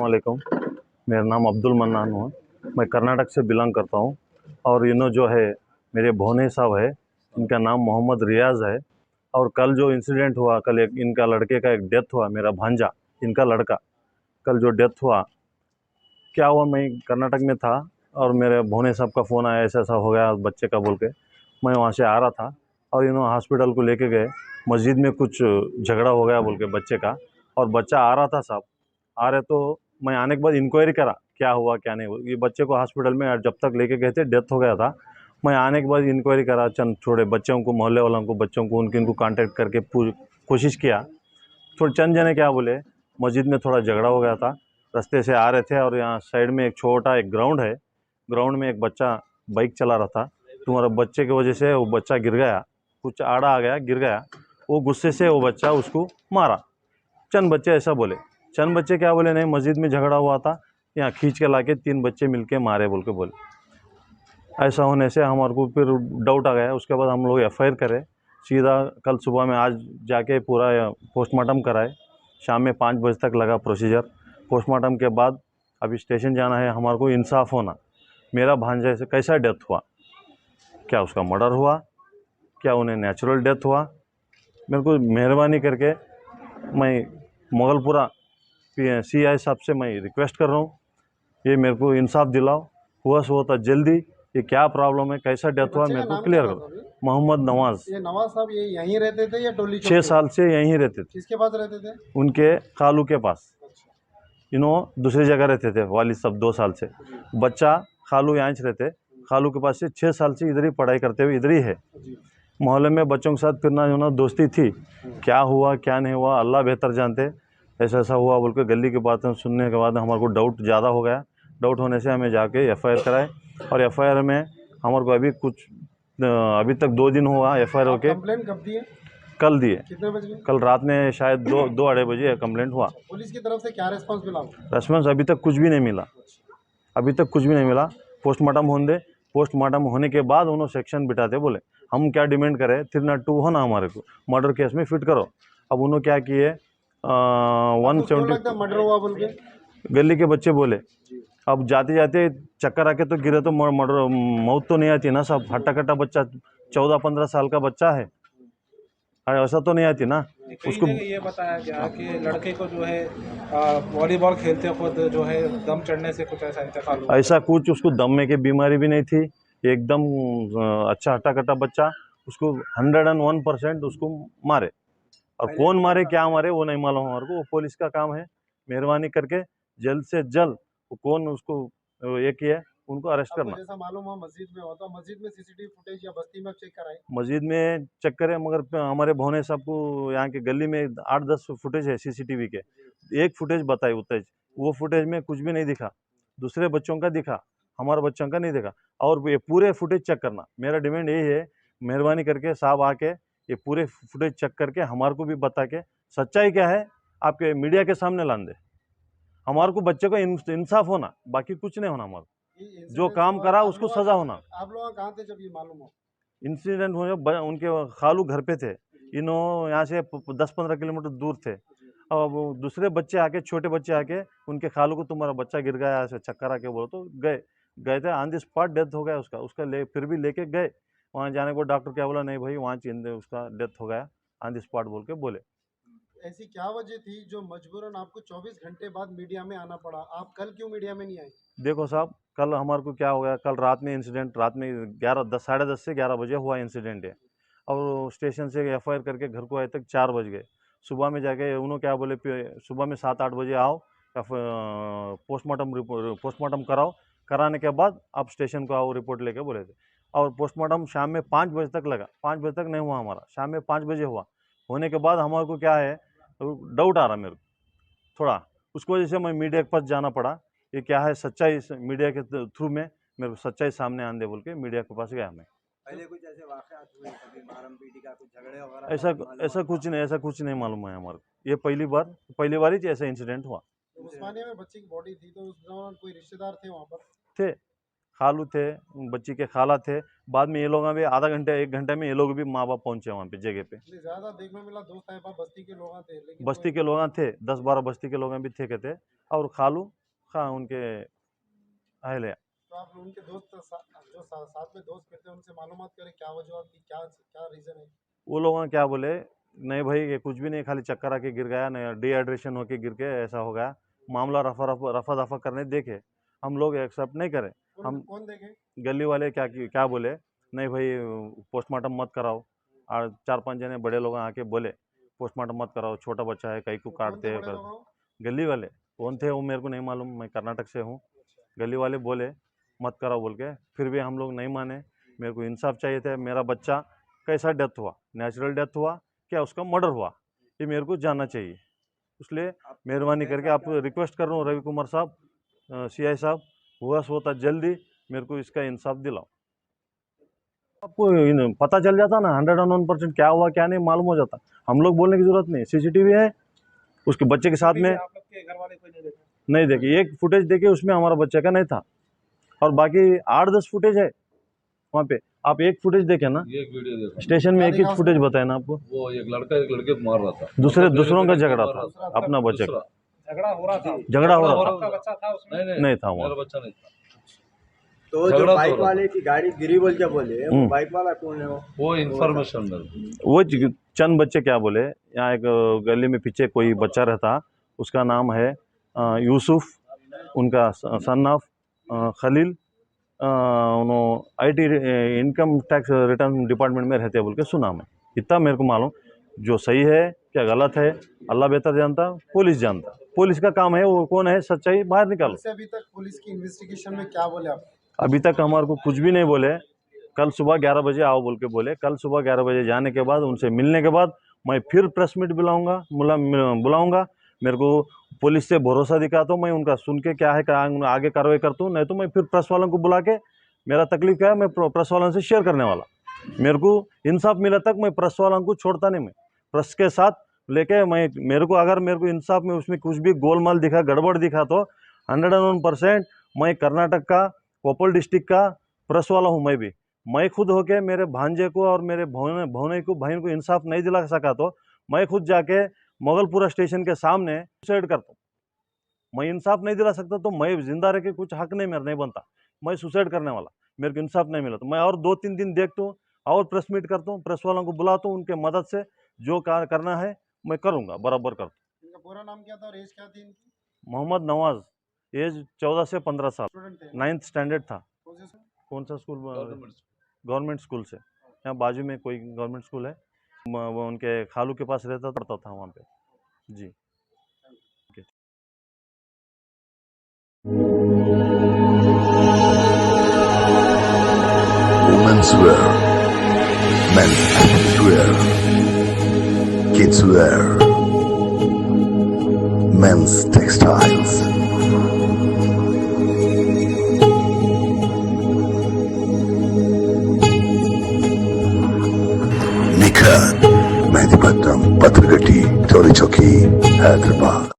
वालेकुम। मेरा नाम अब्दुल मन्नान हुआ। मैं कर्नाटक से बिलोंग करता हूँ और इन्हों जो है मेरे भोने साहब है, इनका नाम मोहम्मद रियाज़ है। और कल जो इंसिडेंट हुआ, कल एक इनका लड़के का एक डेथ हुआ, मेरा भांजा इनका लड़का कल जो डेथ हुआ, क्या हुआ, मैं कर्नाटक में था और मेरे भोने साहब का फ़ोन आया, ऐसा ऐसा हो गया बच्चे का बोल के। मैं वहाँ से आ रहा था और इन्होंने हॉस्पिटल को लेके गए। मस्जिद में कुछ झगड़ा हो गया बोल के बच्चे का, और बच्चा आ रहा था साहब। आ रहे तो मैं आने के बाद इंक्वायरी करा क्या हुआ क्या नहीं हुआ। ये बच्चे को हॉस्पिटल में जब तक लेके गए थे डेथ हो गया था। मैं आने के बाद इंक्वायरी करा, चंद छोड़े बच्चों को, मोहल्ले वालों को, बच्चों को उनको कांटेक्ट करके कोशिश किया। थोड़े चंद जने क्या बोले, मस्जिद में थोड़ा झगड़ा हो गया था, रास्ते से आ रहे थे और यहाँ साइड में एक छोटा एक ग्राउंड है, ग्राउंड में एक बच्चा बाइक चला रहा था। तुम्हारा बच्चे की वजह से वो बच्चा गिर गया, कुछ आड़ा आ गया, गिर गया। वो गुस्से से वो बच्चा उसको मारा। चंद बच्चे ऐसा बोले। चंद बच्चे क्या बोले, नहीं मस्जिद में झगड़ा हुआ था, यहाँ खींच के लाके 3 बच्चे मिलके मारे बोल के बोले। ऐसा होने से हमारे को फिर डाउट आ गया। उसके बाद हम लोग एफआईआर करे सीधा। कल सुबह में आज जाके पूरा पोस्टमार्टम कराए। शाम में 5 बजे तक लगा प्रोसीजर। पोस्टमार्टम के बाद अभी स्टेशन जाना है। हमारे को इंसाफ होना, मेरा भांजा से कैसा डेथ हुआ, क्या उसका मर्डर हुआ, क्या उन्हें नेचुरल डेथ हुआ। मेरे को मेहरबानी करके मैं मोगलपुरा CI साहब से मैं रिक्वेस्ट कर रहा हूँ, ये मेरे को इंसाफ दिलाओ, हुआ सो होता जल्दी। ये क्या प्रॉब्लम है, कैसा डेथ हुआ, मेरे को क्लियर करो। मोहम्मद नवाज। ये नवाज साहब ये यहीं रहते थे या टोली 6 साल से यहीं रहते थे। किसके पास रहते थे? उनके खालू के पास। इन्हों दूसरी जगह रहते थे, वालिद साहब 2 साल से। बच्चा खालू यहाँ रहते, खालू के पास से 6 साल से इधर ही पढ़ाई करते हुए इधर ही है। मोहल्ले में बच्चों के साथ फिरना जो ना दोस्ती थी। क्या हुआ क्या नहीं हुआ अल्लाह बेहतर जानते। ऐसा ऐसा हुआ बोल के गली की बातें सुनने के बाद हमारे को डाउट ज़्यादा हो गया। डाउट होने से हमें जाके एफआईआर कराए, और एफआईआर में हमारे को अभी कुछ अभी तक 2 दिन हुआ एफआईआर होके। कंप्लेन कब दिए? कल दिए। कितने बजे? कल रात में शायद 2 अढ़ाई बजे कंप्लेंट हुआ। पुलिस की तरफ से क्या रिस्पांस मिला? रेस्पॉन्स अभी तक कुछ भी नहीं मिला, अभी तक कुछ भी नहीं मिला। पोस्टमार्टम होने दे, पोस्टमार्टम होने के बाद उन्होंने सेक्शन बिठाते। बोले हम क्या डिमांड करें, 302 हो ना हमारे को मर्डर केस में फिट करो। अब उन्होंने क्या किए, 170 मर्डर हुआ बोल के गली के बच्चे बोले। अब जाते जाते चक्कर आके तो गिरे तो मर्डर मौत तो नहीं आती ना साहब। हट्टा कट्टा बच्चा 14-15 साल का बच्चा है, ऐसा तो नहीं आती ना उसको। ये बताया गया कि लड़के को जो है वॉलीबॉल खेलते खुद जो है दम चढ़ने से कुछ ऐसा इंतकाल हुआ। ऐसा कुछ उसको दम में की बीमारी भी नहीं थी, एकदम अच्छा हट्टा कट्टा बच्चा। उसको 101% उसको मारे, और कौन मारे क्या मारे वो नहीं मालूम हमारे को। वो पुलिस का काम है। मेहरबानी करके जल्द से जल्द वो कौन उसको ये किया उनको अरेस्ट करना। जैसा मालूम हुआ मस्जिद में होता, मस्जिद में सीसीटीवी फुटेज या बस्ती में चेक कराए? मस्जिद में चेक करें, मगर हमारे भोने साहब को यहाँ के गली में 8-10 फुटेज है सीसीटीवी के। एक फुटेज बताए उतेज, वो फुटेज में कुछ भी नहीं दिखा। दूसरे बच्चों का दिखा, हमारे बच्चों का नहीं दिखा। और ये पूरे फुटेज चेक करना, मेरा डिमांड यही है। मेहरबानी करके साहब आके ये पूरे फुटेज चेक करके हमारे को भी बता के सच्चाई क्या है आपके मीडिया के सामने लान दे। हमारे को बच्चे को इंसाफ होना, बाकी कुछ नहीं होना। हमारे जो काम करा उसको सजा होना। आप लोग कहाँ थे जब ये मालूम हो? इंसिडेंट हुए उनके खालू घर पे थे, इन्हों यहाँ से 10-15 किलोमीटर दूर थे। अब वो दूसरे बच्चे आके, छोटे बच्चे आके उनके खालू को तुम्हारा बच्चा गिर गया ऐसे चक्कर आके बोलो तो गए थे। ऑन द स्पॉट डेथ हो गया उसका। फिर भी लेके गए वहाँ। जाने के बाद डॉक्टर क्या बोला, नहीं भाई वहाँ उसका डेथ हो गया ऑन द स्पॉट बोल के बोले। ऐसी क्या वजह थी जो मजबूरन आपको 24 घंटे बाद मीडिया में आना पड़ा? आप कल क्यों मीडिया में नहीं आए? देखो साहब, कल हमारे को क्या हो गया, कल रात में इंसिडेंट, रात में 11 साढ़े 10 से 11 बजे हुआ इंसिडेंट है। और स्टेशन से एफआईआर करके घर को आए तक 4 बज गए। सुबह में जाके उन्होंने क्या बोले, सुबह में 7-8 बजे आओ, पोस्टमार्टम कराओ, कराने के बाद आप स्टेशन को आओ रिपोर्ट लेके बोले थे। और पोस्टमार्टम शाम में 5 बजे तक लगा, 5 बजे तक नहीं हुआ हमारा, शाम में 5 बजे हुआ। होने के बाद हमारे को क्या है, डाउट आ रहा मेरे को थोड़ा, उसकी वजह से मैं मीडिया के पास जाना पड़ा। ये क्या है सच्चाई, मीडिया के थ्रू में मेरे को सच्चाई सामने आने दे बोल के मीडिया के पास गया मैं। पहले कुछ ऐसे वाक़यात हुए, कभी मारम पीटी का कुछ झगड़े वगैरह? ऐसा कुछ नहीं मालूम है हमारे को। ये पहली बार ही ऐसा इंसिडेंट हुआ। उस्मानिया में बच्चे की बॉडी थी तो उस दौरान कोई रिश्तेदार थे वहाँ पर? थे, खालू थे, बच्ची के खाला थे। बाद में ये लोग भी आधा घंटे 1 घंटे में ये लोग भी माँ बाप पहुँचे वहाँ पे जगह पे। नहीं, ज्यादा देखने मिला दोस्त आए बस्ती के लोग थे, लेकिन बस्ती के लोग थे, 10-12 बस्ती के लोग भी थे कहते, और खालू खा उनके अहले। तो आप उनके दोस्त जो साथ में दोस्त फिरते हैं उनसे मालूमात करें क्या वजह थी, क्या क्या रीजन है? वो लोग क्या बोले, नहीं भाई ये कुछ भी नहीं, खाली चक्कर आके गिर गया, नहीं डिहाइड्रेशन होके गिर के ऐसा हो गया। मामला रफा दफा करने देखे, हम लोग एक्सेप्ट नहीं करे। हम कौन देखे? गली वाले क्या बोले, नहीं भाई पोस्टमार्टम मत कराओ। और 4-5 जने बड़े लोग आके बोले पोस्टमार्टम मत कराओ, छोटा बच्चा है, कहीं को काटते हैं। गली वाले कौन थे वो मेरे को नहीं मालूम, मैं कर्नाटक से हूँ। गली वाले बोले मत कराओ बोल के, फिर भी हम लोग नहीं माने। मेरे को इंसाफ चाहिए था। मेरा बच्चा कैसा डेथ हुआ, नेचुरल डेथ हुआ क्या उसका मर्डर हुआ, ये मेरे को जानना चाहिए। इसलिए मेहरबानी करके आप रिक्वेस्ट कर रहा हूँ रवि कुमार साहब, CI साहब, हुआ सोता जल्दी मेरे को इसका इंसाफ दिलाओ। आपको पता चल जाता ना 101% क्या हुआ क्या नहीं मालूम हो जाता। हम लोग बोलने की जरूरत नहीं। CCTV है, उसके बच्चे के साथ में आप लोग के घर वाले कोई नहीं देखे? नहीं देखी, एक फुटेज देखी उसमें हमारा बच्चे का नहीं था, और बाकी 8-10 फुटेज है वहाँ पे। आप एक फुटेज देखे ना, ये एक वीडियो देखा, स्टेशन में एक ही फुटेज बताया ना आपको। वो एक लड़का एक लड़के को मार रहा था, दूसरों का झगड़ा था, अपना बच्चे का झगड़ा हो रहा था। झगड़ा हो रहा था। आपका बच्चा था उसमें? नहीं था मेरा वहाँ। बच्चा नहीं था। तो झगड़ा जो तो बाइक हो रहा वाले की गाड़ी गिरी बोल के बोले, वो बाइक वाला कौन है? वो इन्फॉर्मेशन वो चंद बच्चे क्या बोले, यहाँ एक गली में पीछे कोई बच्चा रहता, उसका नाम है यूसुफ, उनका सन ऑफ खलील, उन्होंने IT income tax return department में रहते बोल के सुना मैं। इतना मेरे को मालूम, जो सही है क्या गलत है अल्लाह बेहतर जानता, पुलिस जानता। पुलिस का काम है, वो कौन है सच्चाई बाहर निकालो। अभी तक पुलिस की इन्वेस्टिगेशन में क्या बोले आप? अभी तक हमारे को कुछ भी नहीं बोले। कल सुबह 11 बजे आओ बोल के बोले। कल सुबह 11 बजे जाने के बाद, उनसे मिलने के बाद मैं फिर प्रेस मीट बुलाऊंगा। मेरे को पुलिस से भरोसा दिखाता हूँ, मैं उनका सुन के क्या है आगे कार्रवाई करता हूँ, नहीं तो मैं फिर प्रेस वालों को बुला के, मेरा तकलीफ क्या है मैं प्रेस वालों से शेयर करने वाला। मेरे को इंसाफ मिला तक मैं प्रेस वालों को छोड़ता नहीं। मैं प्रेस के साथ लेके मेरे को इंसाफ में उसमें कुछ भी गोलमाल दिखा, गड़बड़ दिखा तो 101% मैं कर्नाटक का कोपल डिस्ट्रिक्ट का प्रेस वाला हूँ। मैं खुद होके मेरे भांजे को और मेरे बहन को इंसाफ नहीं दिला सका तो मैं खुद जाके मोगलपुरा स्टेशन के सामने सुसाइड करता हूँ। मैं इंसाफ नहीं दिला सकता तो मैं जिंदा रह के कुछ हक नहीं मेरा नहीं बनता, मैं सुसाइड करने वाला। मेरे को इंसाफ नहीं मिला तो मैं और 2-3 दिन देखता हूँ और प्रेस मीट करता हूँ, प्रेस वालों को बुलाता हूँ, उनके मदद से जो करना है मैं करूँगा, बराबर करता हूँ। इनका पूरा नाम क्या था और एज क्या थी इनकी? मोहम्मद नवाज, एज 14 से 15 साल, स्टूडेंट थे? 9th स्टैंडर्ड था। कौन से स्कूल? कौन सा स्कूल? गवर्नमेंट गवर्नमेंट स्कूल से, यहाँ बाजू में कोई गवर्नमेंट स्कूल है, वो उनके खालू के पास रहता पढ़ता था वहाँ पे जी। Women's wear, men's wear, kids wear, men's textiles. Nikhat, Mehdipatnam, Patragati, Chowri Chowki, Hyderabad.